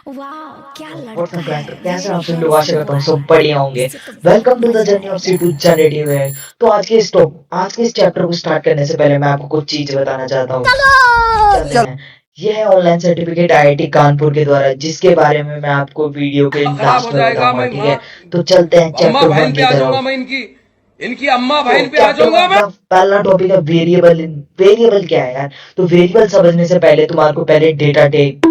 वाह क्या व्हाट्सएप लड़का फ्रेंड, है, कैसे वेरी आप सब लोग, आशा हैंडसम करता हूँ बॉय। सब बढ़िया होंगे। इससे तो बहुत वेलकम टू द मजा जर्नी ऑफ आएगा। C2 जनरेटिव है। तो आज के इस चैप्टर को स्टार्ट करने से पहले मैं आपको कुछ चीज बताना चाहता हूँ। चलते हैं। यह है ऑनलाइन सर्टिफिकेट IIT कानपुर के द्वारा, जिसके बारे में मैं आपको वीडियो के खराब हो लास्ट में जाएगा। बताऊंगा, मैं ठीक माँ है। तो चलते हैं अम्मा चैप्टर बहन वन पे की आ जाऊंगा। तरफ। मैं इनकी इनकी अम्मा तो बहन पे आ चैप्टर जाऊंगा वन मैं। का पहला टॉपिक है वेरिएबल। वेरिएबल क्या है यार? तो वेरिएबल समझने से पहले तुम्हारे को पहले डेटा टाइप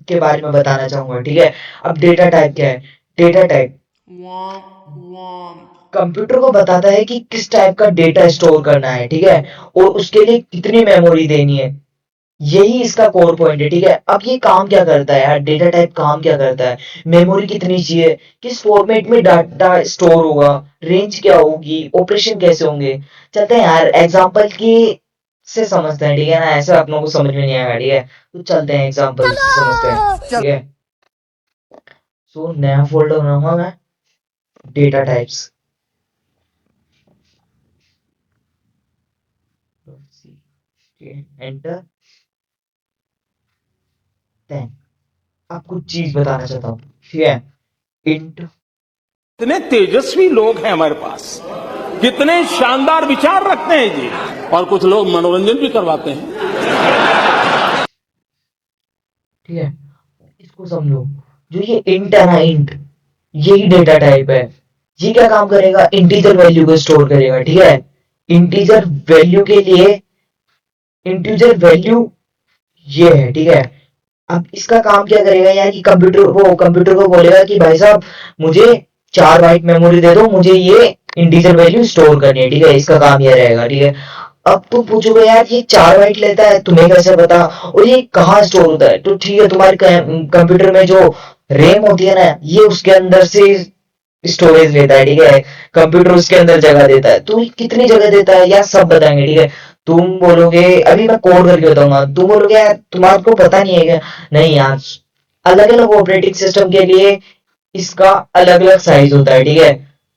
के बारे में बताना चाहूंगा, ठीक है। अब डेटा टाइप क्या है? डेटा टाइप कंप्यूटर को बताता है कि किस टाइप का डेटा स्टोर करना है, ठीक है, और उसके लिए कितनी मेमोरी देनी है। यही इसका कोर पॉइंट है, ठीक है। अब ये काम क्या करता है यार? डेटा टाइप काम क्या करता है? मेमोरी कितनी चाहिए, किस फॉर्मेट में डाटा स्टोर होगा, रेंज क्या होगी, ऑपरेशन कैसे होंगे। चलते हैं यार एग्जांपल की से समझते हैं, ठीक है ना। ऐसे अपनों को समझ में नहीं आएगा, ठीक है। तो चलते हैं एग्जांपल से समझते हैं, ठीक है। सो नया फोल्डर बनाऊंगा मैं, डेटा टाइप्स। एंटर। देन अब कुछ चीज बताना चाहता हूँ, ठीक है। इंट। कितने तेजस्वी लोग हैं हमारे पास, कितने शानदार विचार रखते हैं जी। और कुछ लोग मनोरंजन भी करवाते हैं। ठीक है, इसको समझो। जो ये इंट है ना, इंट, यही डेटा टाइप है। ये क्या काम करेगा? इंटीजर वैल्यू को स्टोर करेगा, ठीक है। इंटीजर वैल्यू के लिए इंटीजर वैल्यू ये है, ठीक है। अब इसका काम क्या करेगा यार? कि कंप्यूटर को बोलेगा कि भाई साहब, मुझे 4 बाइट मेमोरी दे दो, मुझे ये इंटीजर वैल्यू स्टोर करनी है, ठीक है। इसका काम ये रहेगा, ठीक है। अब तुम पूछोगे यार ये 4 बाइट लेता है, तुम्हें कैसे पता, और ये कहाँ स्टोर होता है? तो ठीक है, तुम्हारे कंप्यूटर में जो रैम होती है ना, ये उसके अंदर से स्टोरेज लेता है, ठीक है। कंप्यूटर उसके अंदर जगह देता है। तो कितनी जगह देता है यार, सब बताएंगे, ठीक है। तुम बोलोगे, अभी मैं कोड करके बताऊंगा, तुम बोलोगे यार तुम्हारे को पता नहीं है क्या? नहीं यार, अलग अलग ऑपरेटिंग सिस्टम के लिए इसका अलग अलग साइज होता है, ठीक है।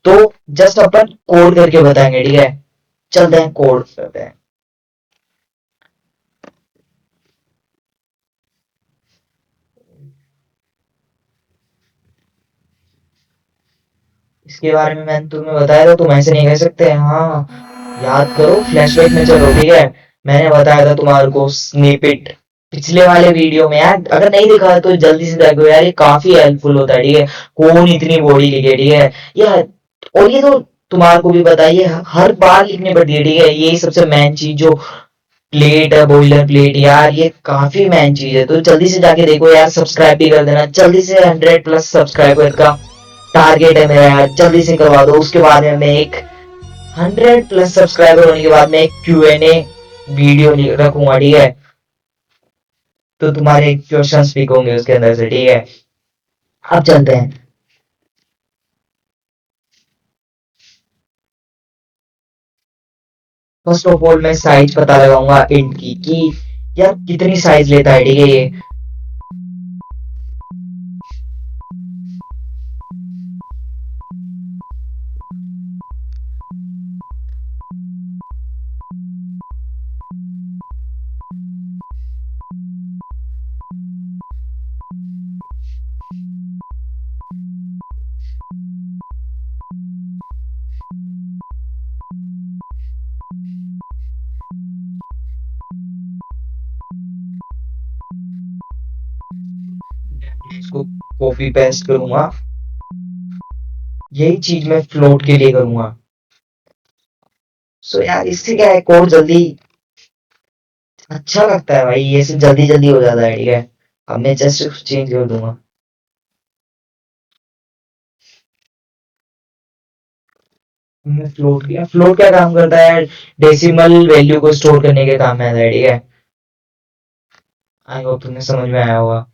तो जस्ट अपन कोड करके बताएंगे, ठीक है। चलते हैं कोड करते हैं। इसके बारे में मैंने तुम्हें बताया था, तुम ऐसे नहीं कह सकते। हाँ, याद करो, फ्लैशबैक में चलो, ठीक है। मैंने बताया था तुम्हारे को स्निपेट पिछले वाले वीडियो में यार। अगर नहीं देखा है तो जल्दी से देखो यार, ये काफी हेल्पफुल होता है, ठीक है। कौन इतनी बॉडी लिखे, ठीक है। ये और ये तो तुम्हारे को भी बताइए, हर बार लिखनी पड़ती है, ठीक है। ये सबसे मेन चीज जो प्लेट है, बॉयलर प्लेट यार, ये काफी मेन चीज है। तो जल्दी से जाके देखो यार, सब्सक्राइब भी कर देना जल्दी से। 100+ सब्सक्राइबर का टारगेट है मेरा यार, जल्दी से करवा दो। उसके बाद में मैं एक 100+ सब्सक्राइबर होने के बाद में एक Q&A वीडियो रखूंगा, ठीक है। तो तुम्हारे क्वेश्चंस पिक होंगे उसके अंदर से, ठीक है। अब चलते हैं। फर्स्ट ऑफ ऑल मैं साइज पता लगाऊंगा इंट की, कि यार कितनी साइज लेता है, ठीक है ये। इसको कॉपी पेस्ट करूंगा। यही चीज मैं फ्लोट के लिए करूंगा। सो यार इससे क्या है, कोड जल्दी अच्छा लगता है भाई, ये सब जल्दी जल्दी हो जाता है, ठीक है। अब मैं जस्ट चेंज कर दूंगा। हमने फ्लोट किया। फ्लोट क्या काम करता है? डेसिमल वैल्यू को स्टोर करने के काम में आता है, ठीक है। आई होप तुम्हें समझ में आया होगा।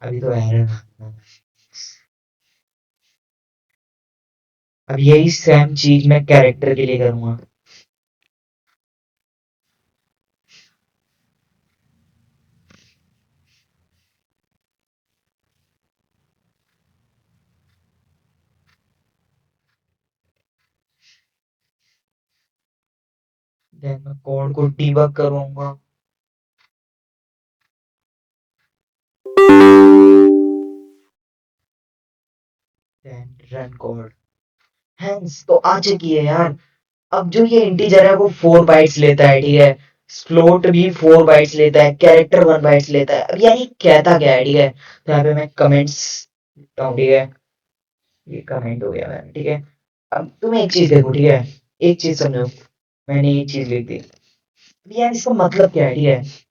अभी तो एरर, अब यही सेम चीज मैं कैरेक्टर के लिए करूंगा। देन मैं कोड को डीबग करूंगा। Then run code. हैंस तो आ चुकी है यार। अब जो ये इंटीजर है वो 4 बाइट्स लेता है, ठीक है। फ्लोट भी 4 बाइट्स लेता है, कैरेक्टर 1 बाइट्स लेता है। अब यार ये कहता क्या है, ठीक है। तो यहाँ पे मैं कमेंट्स लिखता हूँ, ठीक है। ये कमेंट हो गया मैंने, ठीक है। अब तुम एक चीज देखो, ठीक है। एक चीज समझो, मैंने ये चीज लिख दी। अब यार इसका मतलब क्या है, ठीक है।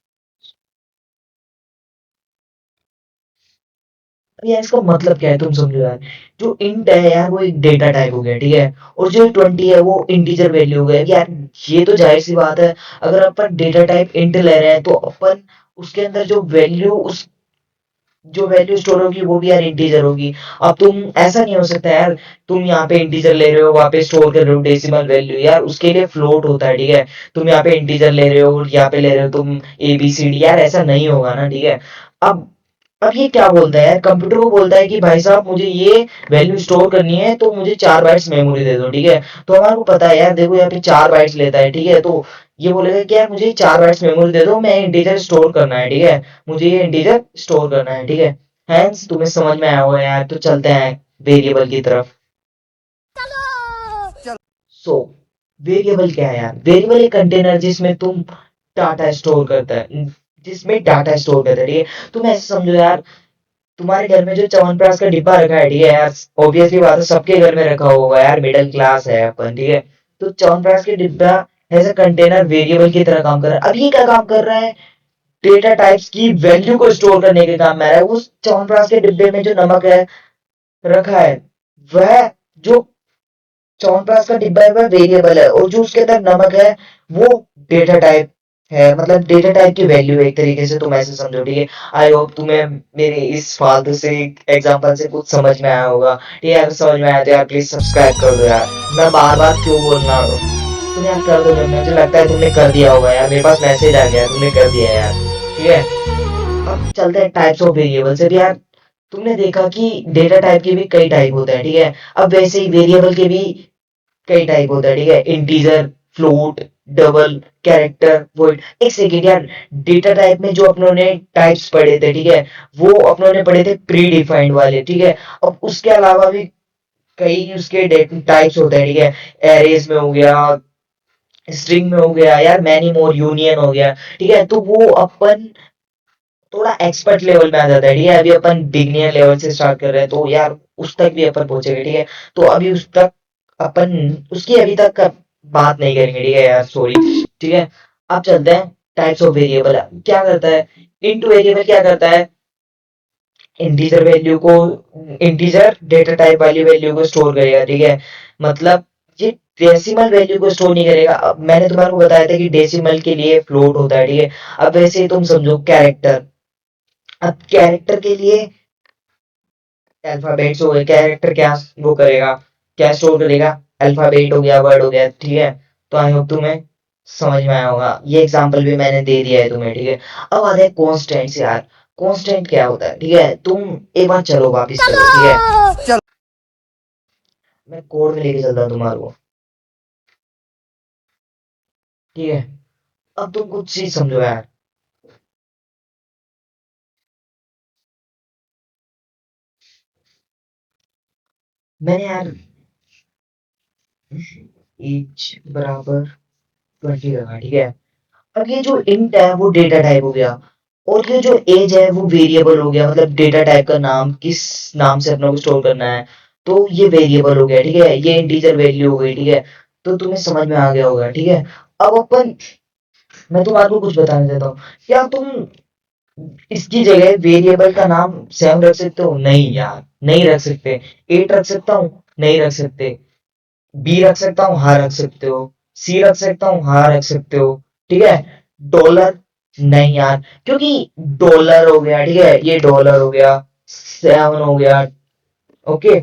अब यार इसका मतलब क्या है तुम समझो यार। जो इंट है यार वो एक डेटा टाइप हो गया, ठीक है। और जो 20 है वो इंटीजर वैल्यू हो गया यार। ये तो जाहिर सी बात है। अगर अपन डेटा टाइप इंट ले रहे हैं तो अपन उसके अंदर जो वैल्यू उस जो वैल्यू स्टोर होगी वो भी यार इंटीजर होगी। अब तुम ऐसा नहीं हो सकता यार। तुम यहाँ पे इंटीजर ले रहे हो, वहां पे स्टोर कर रहे हो डेसिमल वैल्यू, यार उसके लिए फ्लोट होता है, ठीक है। तुम यहाँ पे इंटीजर ले रहे हो और यहाँ पे ले रहे हो तुम ABCD, यार ऐसा नहीं होगा ना, ठीक है। अब अब ये क्या बोलता है यार, कंप्यूटर को बोलता है कि भाई साहब मुझे ये वैल्यू स्टोर करनी है तो मुझे 4 बाइट्स मेमोरी दे दो, ठीक है। तो हमारे को पता है यार, देखो यहाँ पे 4 बाइट्स लेता है, ठीक है। तो ये बोलेगा कि यार मुझे 4 बाइट्स मेमोरी दे दो, मैं इंटीजर स्टोर करना है, ठीक है। मुझे ये इंटीजर स्टोर करना है, ठीक है। हैंस तुम्हें समझ में आया होगा यार, तो चलते हैं वेरिएबल की तरफ। सो वेरिएबल क्या है यार, वेरिएबल एक कंटेनर जिसमें तुम डाटा स्टोर करता है, जिसमें डाटा स्टोर करता है, ठीक है। तुम ऐसे समझो यार, तुम्हारे घर में जो च्यवनप्राश का डिब्बा रखा है, ठीक है यार। ऑब्वियसली बात है, सबके घर में रखा होगा यार, मिडिल क्लास है अपन, ठीक है। तो च्यवनप्राश के डिब्बा एज अ कंटेनर वेरिएबल की तरह काम कर रहा है। अब ये क्या काम कर रहा है, डेटा टाइप्स की वैल्यू को स्टोर करने के काम में आ रहा है। उस च्यवनप्राश के डिब्बे में जो नमक है रखा है, वह जो च्यवनप्राश का डिब्बा है वह वेरिएबल है, और जो उसके अंदर नमक है वो डेटा टाइप है। मतलब डेटा टाइप की वैल्यू है एक तरीके से, तुम ऐसे समझो, ठीक है। आई होप तुम्हें मेरे इस फालतू से एग्जांपल से कुछ समझ में आया होगा, ठीक है। अगर समझ में आया तो यार प्लीज सब्सक्राइब कर दो यार। मैं बार बार क्यों बोलना, तुम यार कर दो, मुझे लगता है तुमने कर दिया होगा यार, मेरे पास मैसेज आ गया, तुमने कर दिया यार, ठीक है। अब चलते हैं टाइप्स ऑफ वेरिएबल से भी यार। तुमने देखा कि डेटा टाइप के भी कई टाइप होते हैं, ठीक है। अब वैसे ही वेरिएबल के भी कई टाइप होता है, ठीक है। Integer, float, double, character, void. एक सेकेंड यार, डेटा टाइप में जो अपनों ने टाइप्स पढ़े थे, ठीक है, वो अपनों ने पढ़े थे प्री डिफाइंड वाले, ठीक है। अब उसके अलावा भी कई उसके टाइप्स होते हैं, ठीक है। एरेज में हो गया, स्ट्रिंग में हो गया यार, मैनी मोर, यूनियन हो गया, ठीक है। तो वो अपन थोड़ा एक्सपर्ट लेवल में आ जाता है, ठीक है। अभी अपन बिगिनियर लेवल से स्टार्ट कर रहे हैं, तो यार उस तक भी अपन पहुंचेंगे, ठीक है। तो अभी उस तक अपन उसकी अभी तक का बात नहीं करेंगे, ठीक है यार, सॉरी, ठीक है। अब चलते हैं टाइप्स ऑफ वेरिएबल क्या करता है। इंट वेरिएबल क्या करता है, इंटीजर वैल्यू को, इंटीजर डेटा टाइप वाली वैल्यू को स्टोर करेगा, ठीक है। मतलब ये डेसिमल वैल्यू को स्टोर नहीं करेगा। अब मैंने तुम्हारे को बताया था कि डेसिमल के लिए फ्लोट होता है, ठीक है। अब वैसे ही तुम समझो कैरेक्टर। अब कैरेक्टर के लिए अल्फाबेट्स हो गए, कैरेक्टर क्या वो करेगा, क्या स्टोर करेगा, अल्फाबेट हो गया, वर्ड हो गया, ठीक है। तो आई होप तुम्हें समझ में आया होगा, ये एग्जांपल भी मैंने दे दिया है तुम्हें, ठीक है। अब आते हैं कॉन्स्टेंट्स यार। कॉन्स्टेंट क्या होता है, ठीक है। तुम एक बार चलो वापिस चलो, ठीक है। मैं कोड में लेके चलता हूँ तुम्हारे को, ठीक है। अब तुम कुछ चीज समझो यार। मैंने यार एज बराबर 20 रखा, ठीक है। अब ये जो इंट है वो डेटा टाइप हो गया, और ये जो एज है वो वेरिएबल हो गया। मतलब डेटा टाइप का नाम, किस नाम से अपने को स्टोर करना है, तो ये वेरिएबल हो गया, ठीक है। ये इंटीजर वैल्यू हो गई, ठीक है। तो तुम्हें समझ में आ गया होगा, ठीक है। अब अपन, मैं तुम्हारे को कुछ बताने देता हूँ। क्या तुम इसकी जगह वेरिएबल का नाम 7 रख सकते हो? नहीं यार, नहीं रख सकते। 8 रख सकता हूँ? नहीं रख सकते। बी रख सकता हूँ? हाँ रख सकते हो। सी रख सकता हूँ? हाँ रख सकते हो, ठीक है। डॉलर? नहीं यार, क्योंकि डॉलर हो गया, ठीक है, ये डॉलर हो गया, 7 हो गया, ओके,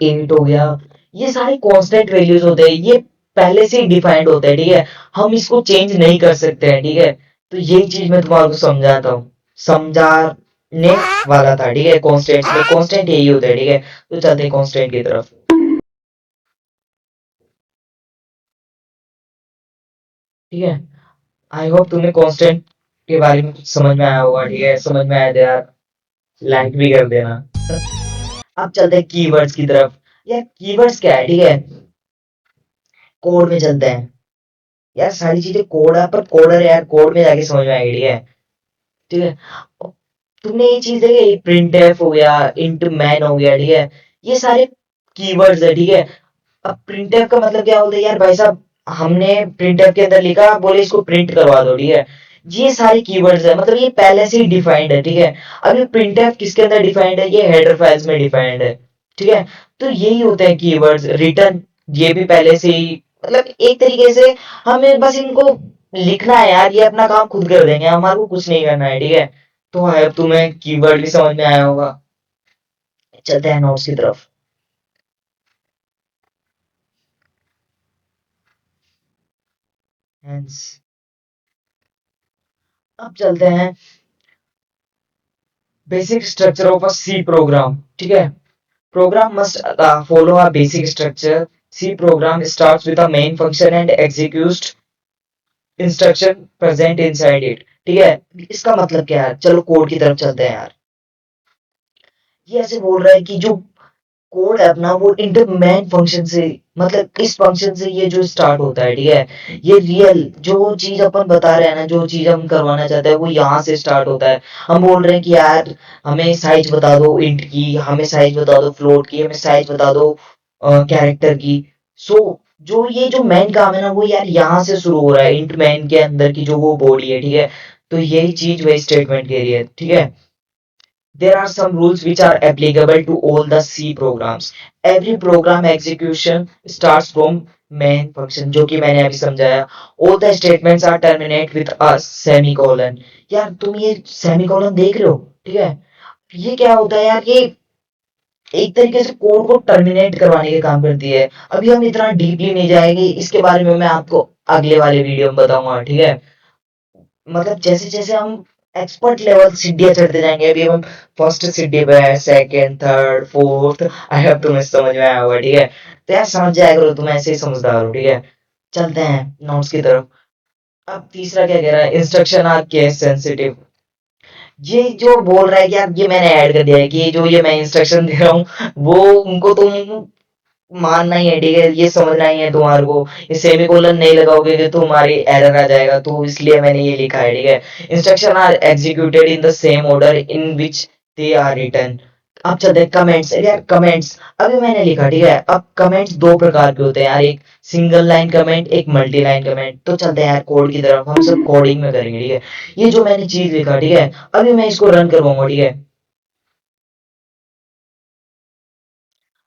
8 हो गया, ये सारे कांस्टेंट वैल्यूज होते हैं, ये पहले से ही डिफाइंड होते हैं, ठीक है। हम इसको चेंज नहीं कर सकते हैं, ठीक है। तो यही चीज मैं तुम्हारे को समझाता हूँ, समझाने वाला था, ठीक है। कांस्टेंट्स में कांस्टेंट यही होता है, ठीक है। तो चलते हैं कांस्टेंट की तरफ। ठीक है। आई होप तुम्हें कांस्टेंट के बारे में कुछ समझ में आया होगा, ठीक है। समझ में आया तो यार लाइक भी कर देना। अब चलते हैं कीवर्ड्स की तरफ। यार कीवर्ड्स क्या है, ठीक है। कोड में चलते हैं। यार सारी चीजें कोड है, पर कोडर यार कोड में जाके समझ में आएगी, ठीक है। ठीक है। अब तुमने ये चीज देखी, प्रिंट एफ हो गया, इंट मैन हो गया, ठीक है। ये सारे कीवर्ड्स है, ठीक है। अब प्रिंट एफ का मतलब क्या होता है यार भाई साहब, हमने प्रिंट एफ के अंदर लिखा, बोले इसको प्रिंट करवा दो, ठीक है। ये सारे कीवर्ड्स है, मतलब ये पहले से ही डिफाइंड है, ठीक है। अब ये प्रिंट एफ किसके अंदर डिफाइंड है, ये हेडर फाइल्स में डिफाइंड है, ठीक है। तो यही होते हैं कीवर्ड्स। रिटर्न ये भी पहले से ही, मतलब एक तरीके से हमें बस इनको लिखना है यार, ये अपना काम खुद कर देंगे, हमारे को कुछ नहीं करना है, ठीक है। तो अब तुम्हें कीवर्ड भी समझ में आया होगा। चलते हैं नोट्स की तरफ। Hence, अब चलते हैं basic structure of a C program, ठीक है। Program must follow a basic structure. C program starts with a main function and executes instruction present inside it. ठीक है। इसका मतलब क्या है, चलो कोड की तरफ चलते हैं यार। ये ऐसे बोल रहा है कि जो कोड है अपना, वो इंटर मेन फंक्शन से, मतलब इस फंक्शन से ये जो स्टार्ट होता है, ठीक है। ये रियल जो चीज अपन बता रहे हैं ना, जो चीज हम करवाना चाहते हैं, वो यहाँ से स्टार्ट होता है। हम बोल रहे हैं कि यार हमें साइज बता दो इंट की, हमें साइज बता दो फ्लोट की, हमें साइज बता दो कैरेक्टर की। सो जो ये जो मेन काम है ना, वो यार यहाँ से शुरू हो रहा है, इंट मेन के अंदर की जो वो बॉडी है, ठीक है। तो यही चीज वही स्टेटमेंट के लिए, ठीक है। There are some rules which are applicable to all the C programs. Every program execution starts from main function, जो कि मैंने अभी समझाया। All the statements are terminate with a semicolon. यार तुम ये semicolon देख रहे हो, ठीक है। ये क्या होता है यार, ये एक तरीके से कोड को टर्मिनेट करवाने के काम करती है। अभी हम इतना डीपली नहीं जाएंगे, इसके बारे में मैं आपको अगले वाले वीडियो में बताऊंगा, ठीक है। मतलब जैसे जैसे हम एक्सपर्ट लेवल सीढ़ियां चढ़ते जाएंगे, अभी हम फर्स्ट सीढ़ी पे है, second third fourth, I hope तुम्हें समझ में आया होगा, ठीक है। तो यार समझ जाया करो, तुम ऐसे ही समझदार हो, ठीक है। चलते हैं नोट्स की तरफ। अब तीसरा क्या कह रहा है, इंस्ट्रक्शन आर केस सेंसिटिव। ये जो बोल रहा है कि यार ये मैंने ऐड कर दिया है कि जो ये मैं इंस्ट्रक्शन दे रहा हूँ, वो उनको तुम मानना ही है, ठीक है। ये समझना ही है तुम्हारे को। ये सेमीकोलन नहीं लगाओगे तो तुम्हारी एरर आ जाएगा, तो इसलिए मैंने ये लिखा है, ठीक है। Instruction are executed in the same order in which they are written. अब चलते हैं कमेंट्स। यार कमेंट्स अभी मैंने लिखा, ठीक है। अब कमेंट्स दो प्रकार के होते हैं यार, एक सिंगल लाइन कमेंट, एक मल्टी लाइन कमेंट। तो चलते हैं यार कोड की तरफ, हम सब कोडिंग में करेंगे, ठीक है। ये जो मैंने चीज लिखा, ठीक है, अभी मैं इसको रन करवाऊंगा, ठीक है।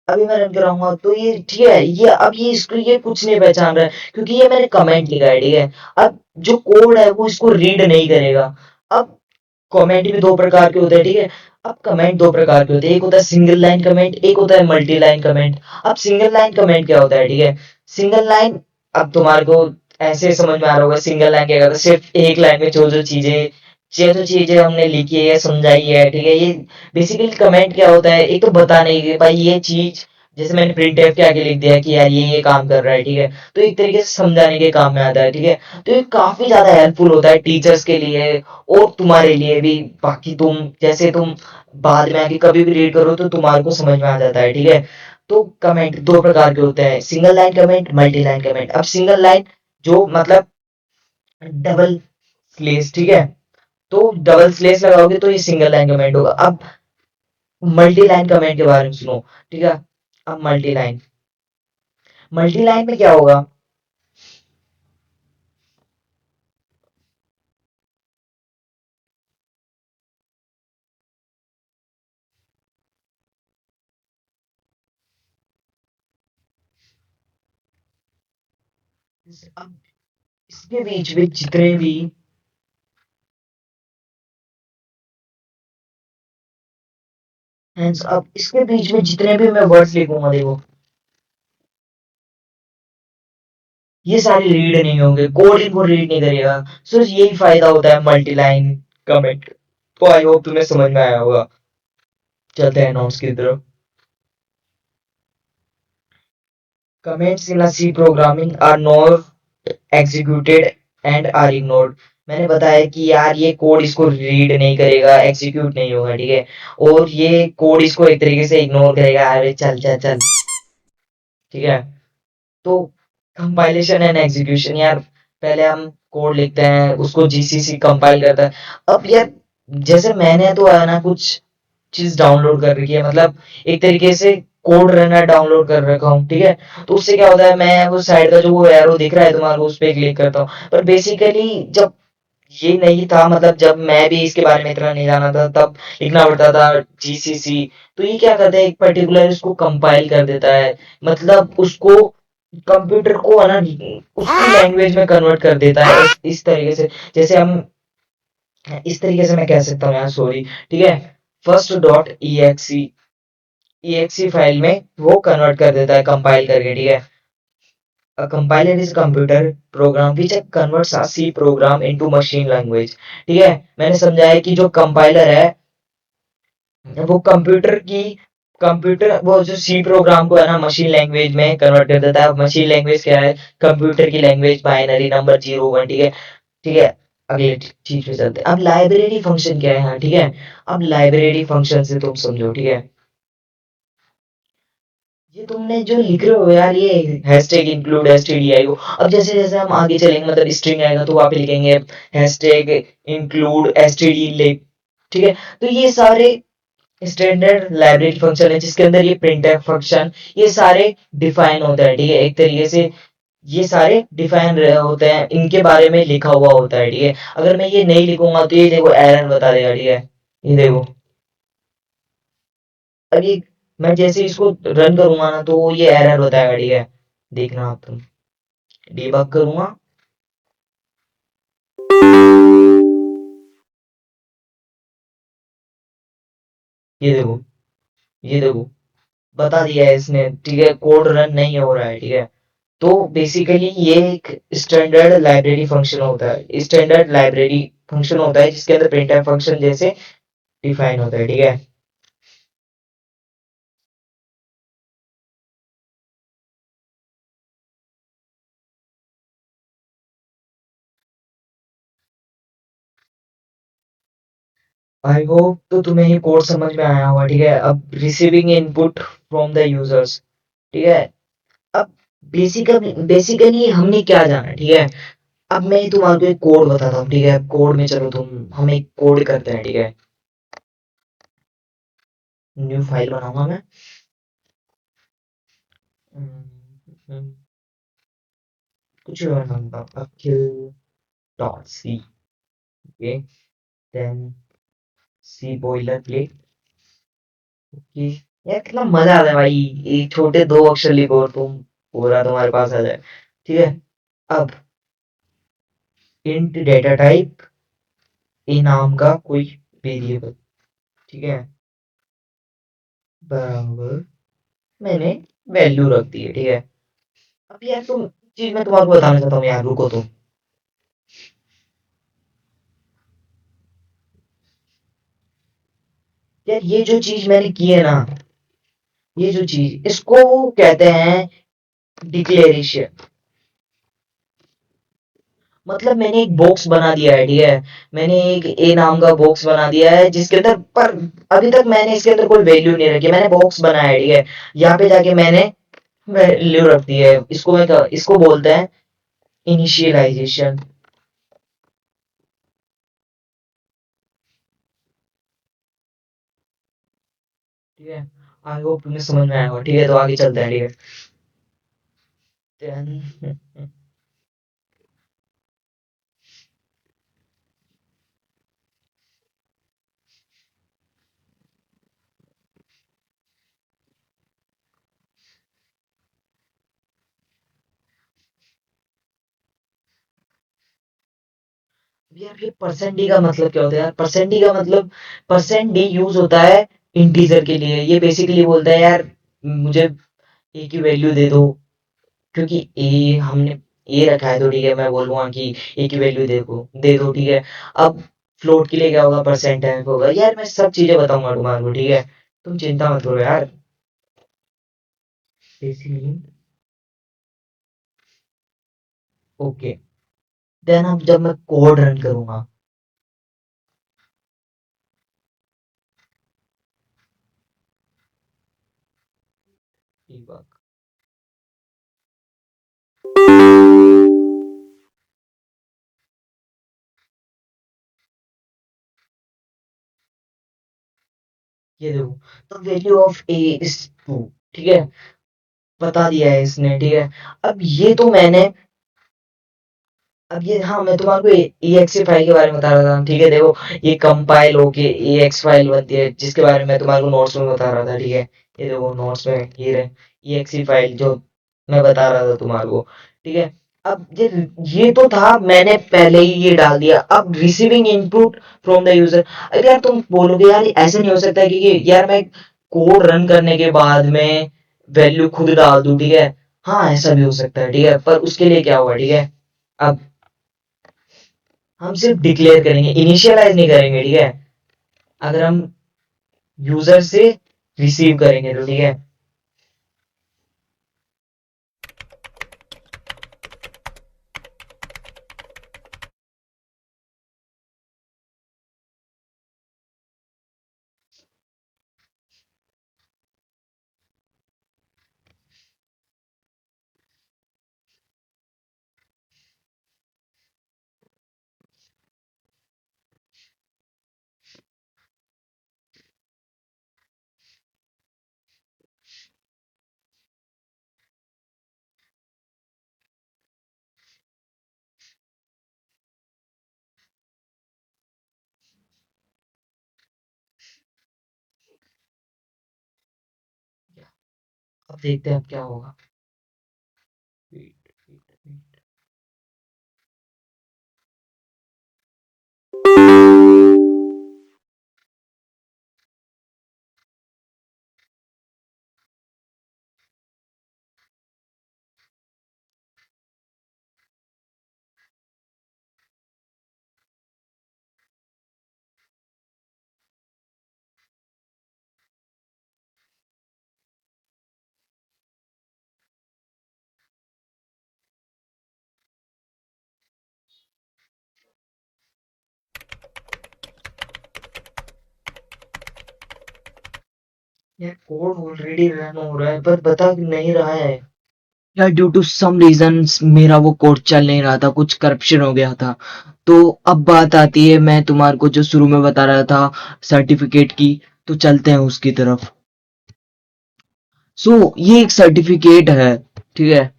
अभी मैं रन कराऊंगा तो ये ठीक है, ये अब ये इसको ये कुछ नहीं पहचान रहा है, क्योंकि ये मैंने कमेंट लिखा है, ठीक है। अब जो कोड है वो इसको रीड नहीं करेगा। अब कमेंट भी दो प्रकार के होते हैं, ठीक है। अब कमेंट दो प्रकार के होते हैं, एक होता है सिंगल लाइन कमेंट, एक होता है मल्टी लाइन कमेंट। अब सिंगल लाइन कमेंट क्या होता है, ठीक है। सिंगल लाइन, अब तुम्हारे को ऐसे समझ में आ रहा होगा सिंगल लाइन क्या करता है, सिर्फ एक लाइन में जो जो चीजें हमने लिखी है समझाई है, ठीक है। ये बेसिकली कमेंट क्या होता है, एक तो बताने की भाई ये चीज, जैसे मैंने प्रिंट एफ के आगे लिख दिया कि यार ये काम कर रहा है, ठीक है। तो एक तरीके से समझाने के काम में आता है, ठीक है। तो ये काफी ज्यादा हेल्पफुल होता है टीचर्स के लिए और तुम्हारे लिए भी। बाकी तुम जैसे तुम बाद में आके कभी भी रीड करो तो तुम्हारे को समझ में आ जाता है, ठीक है। तो कमेंट दो प्रकार के होते हैं, single line comment, multi line comment. अब सिंगल लाइन जो मतलब डबल स्लेस, ठीक है। तो डबल स्लेस लगाओगे तो ये सिंगल लाइन कमेंट होगा। अब मल्टी लाइन कमेंट के बारे में सुनो, ठीक है। अब मल्टी लाइन में क्या होगा, अब इसके बीच में जितने भी, अब इसके बीच में जितने भी मैं वर्ड्स लिखूंगा, देखो ये सारे रीड नहीं होंगे, कोड इनको रीड नहीं करेगा। सो यही फायदा होता है मल्टी लाइन कमेंट। तो आई होप तुम्हें समझ में आया होगा। चलते हैं नोट्स की तरफ। Comments in a C programming are not executed and are ignored. मैंने बताया कि यार ये कोड इसको रीड नहीं करेगा, एग्जीक्यूट नहीं होगा, ठीक है, और ये कोड इसको एक तरीके से इग्नोर करेगा, अरे चल चल चल, ठीक है। तो कंपाइलेशन एंड एग्जीक्यूशन यार, पहले हम कोड लिखते हैं, उसको जीसीसी कंपाइल करता है। अब यार जैसे मैंने तो है ना कुछ चीज डाउनलोड कर रखी है, मतलब एक तरीके से कोड रनर डाउनलोड कर रखा हूँ, ठीक है। तो उससे क्या होता है, मैं वो साइड का जो वो एरो दिख रहा है तुम्हारे को, उस पर क्लिक करता हूँ। पर बेसिकली जब ये नहीं था, मतलब जब मैं भी इसके बारे में इतना नहीं जाना था, तब लिखना पड़ता था जीसीसी। तो ये क्या करता है, एक पर्टिकुलर इसको कंपाइल कर देता है, मतलब उसको कंप्यूटर को है ना उसकी लैंग्वेज में कन्वर्ट कर देता है, इस तरीके से। जैसे हम इस तरीके से मैं कह सकता हूँ यार, सॉरी, ठीक है। फर्स्ट डॉट EXE फाइल में वो कन्वर्ट कर देता है कंपाइल करके, ठीक है। A compiler is a computer program which converts a C program into machine language। ठीक है, मैंने समझाया कि जो कंपाइलर है वो कंप्यूटर वो जो सी प्रोग्राम को है ना मशीन लैंग्वेज में कन्वर्ट कर देता है। मशीन लैंग्वेज क्या है, कंप्यूटर की लैंग्वेज, बाइनरी नंबर 0 1, ठीक है, ठीक है। अगले चीज पे चलते हैं। अब लाइब्रेरी फंक्शन क्या है, हाँ ठीक है। अब लाइब्रेरी फंक्शन से तुम समझो, ठीक है। ये तुमने जो लिख रहे हो यार, ये हैशटैग इंक्लूड stdio। अब जैसे जैसे हम आगे चलेंगे, मतलब स्ट्रिंग आएगा तो वहां पे लिखेंगे हैशटैग इंक्लूड std, ठीक है। तो ये सारे स्टैंडर्ड लाइब्रेरी फंक्शन है, जिसके अंदर ये प्रिंटफ फंक्शन, ये सारे डिफाइन होते हैं, ठीक है, एक तरीके से ये सारे डिफाइन होते हैं, इनके बारे में लिखा हुआ होता है, ठीक है। अगर मैं ये नहीं लिखूंगा तो ये देखो एरर बता देगा, ठीक है। ये देखो, अभी मैं जैसे इसको रन करूंगा ना तो ये एरर बताएगा, ठीक है। देखना आप तुम, डीबग करूंगा, ये देखो, ये देखो, बता दिया है इसने, ठीक है, कोड रन नहीं हो रहा है, ठीक है। तो बेसिकली ये एक स्टैंडर्ड लाइब्रेरी फंक्शन होता है, स्टैंडर्ड लाइब्रेरी फंक्शन होता है जिसके अंदर प्रिंटफ फंक्शन जैसे डिफाइन होता है, ठीक है। आई होप तो तुम्हें ये कोड समझ में आया होगा, ठीक है। अब receiving input from the users, ठीक है। अब बेसिकली हमने क्या जाना, ठीक है। अब मैं तुम्हारे को एक कोड बताता हूँ, ठीक है। कोड में चलो हम एक कोड करते हैं, ठीक है। न्यू फाइल बनाऊंगा मैं। हम्म, कुछ भी बनाऊंगा, अखिल डॉट सी, ओके, देन सी बॉयलर प्लेट, ओके। यार कितना मजा आता है भाई, ये छोटे 2 अक्षर लिखो और तुम पूरा तुम्हारे पास आ जाए, ठीक है। अब इंट डेटा टाइप ए नाम का कोई वेरिएबल, ठीक है, बराबर मैंने वैल्यू रख दी है, ठीक है। अब यार तुम चीज मैं तुम्हारे को बताना चाहता हूँ यार, रुको तुम। यार ये जो चीज मैंने की है ना, ये जो चीज, इसको कहते हैं डिक्लेरेशन। मतलब मैंने एक बॉक्स बना दिया है, ठीक है। मैंने एक ए नाम का बॉक्स बना दिया है जिसके अंदर, पर अभी तक मैंने इसके अंदर कोई वैल्यू नहीं रखी, मैंने बॉक्स बनाया है, ठीक है। यहाँ पे जाके मैंने वैल्यू रख दी है, इसको बोलते हैं इनिशियलाइजेशन, ठीक है। आई होप तुम्हें समझ में आया होगा, ठीक है। तो आगे चलते हैं, ठीक है। Then- यार ये परसेंट डी का मतलब क्या होता है यार, परसेंट डी का मतलब, परसेंट डी यूज होता है इंटीजर के लिए। ये बेसिकली बोलता है यार मुझे ए की वैल्यू दे दो, क्योंकि ए हमने ए रखा है, तो ठीक है, मैं बोलूंगा कि ए की वैल्यू दे दो, ठीक है। अब फ्लोट के लिए क्या होगा, परसेंट टाइप होगा। यार मैं सब चीजें बताऊंगा तुम्हारे को, ठीक है, तुम चिंता मत करो यार। बेसिकली ओके, देन अब जब मैं कोड रन करूंगा, debug, ये देखो, तो वैल्यू ऑफ ए इज 2, ठीक है, बता दिया है इसने, ठीक है। अब ये तो मैंने, अब ये, हाँ मैं तुम्हारे को exe फाइल के बारे में बता रहा था, ठीक है। देखो ये कंपाइल होके ex फाइल बनती है, जिसके बारे में मैं तुम्हारे को नोट्स में बता रहा था, ठीक है। ये देखो नोट्स में ये रहे exe फाइल जो मैं बता रहा था तुम्हारे को, ठीक है। अब ये तो था, मैंने पहले ही ये डाल दिया। अब receiving input from the user, अगर यार तुम बोलोगे यार ऐसे नहीं हो सकता कि यार मैं कोड रन करने के बाद में वैल्यू खुद डाल दूं, ठीक है। हाँ ऐसा भी हो सकता है, ठीक है, पर उसके लिए क्या होगा, ठीक है। अब हम सिर्फ डिक्लेयर करेंगे, इनिशियलाइज नहीं करेंगे, ठीक है। अगर हम यूजर से रिसीव करेंगे तो, ठीक है। अब देखते हैं अब क्या होगा। यार कोड ऑलरेडी रन हो रहा है पर बता नहीं रहा है यार, ड्यू टू सम रीजंस मेरा वो कोड चल नहीं रहा था, कुछ करप्शन हो गया था। तो अब बात आती है, मैं तुम्हारे को जो शुरू में बता रहा था सर्टिफिकेट की, तो चलते हैं उसकी तरफ। ये एक सर्टिफिकेट है, ठीक है,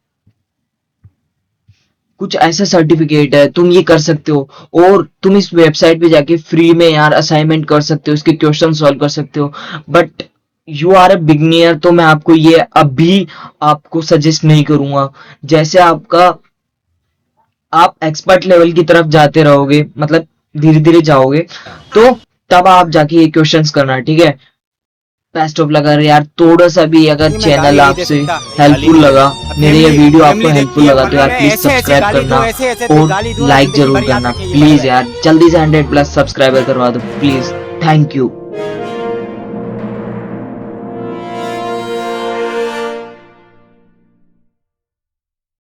कुछ ऐसा सर्टिफिकेट है, तुम ये कर सकते हो। और तुम इस वेबसाइट पे जाके फ्री में यार असाइनमेंट कर सकते हो, इसके क्वेश्चन सॉल्व कर सकते हो। बट यू आर अ बिगनियर, तो मैं आपको ये अभी आपको सजेस्ट नहीं करूंगा। जैसे आप एक्सपर्ट लेवल की तरफ जाते रहोगे, मतलब धीरे धीरे जाओगे, तो तब आप जाके ये क्वेश्चंस करना, ठीक है। Best of luck. अगर यार थोड़ा सा भी अगर चैनल आपसे हेल्पफुल लगा, मेरे ये वीडियो आपको हेल्पफुल लगा, तो यार प्लीज सब्सक्राइब करना और लाइक जरूर करना प्लीज यार। जल्दी से 100+ सब्सक्राइबर करवा दो प्लीज। Thank you.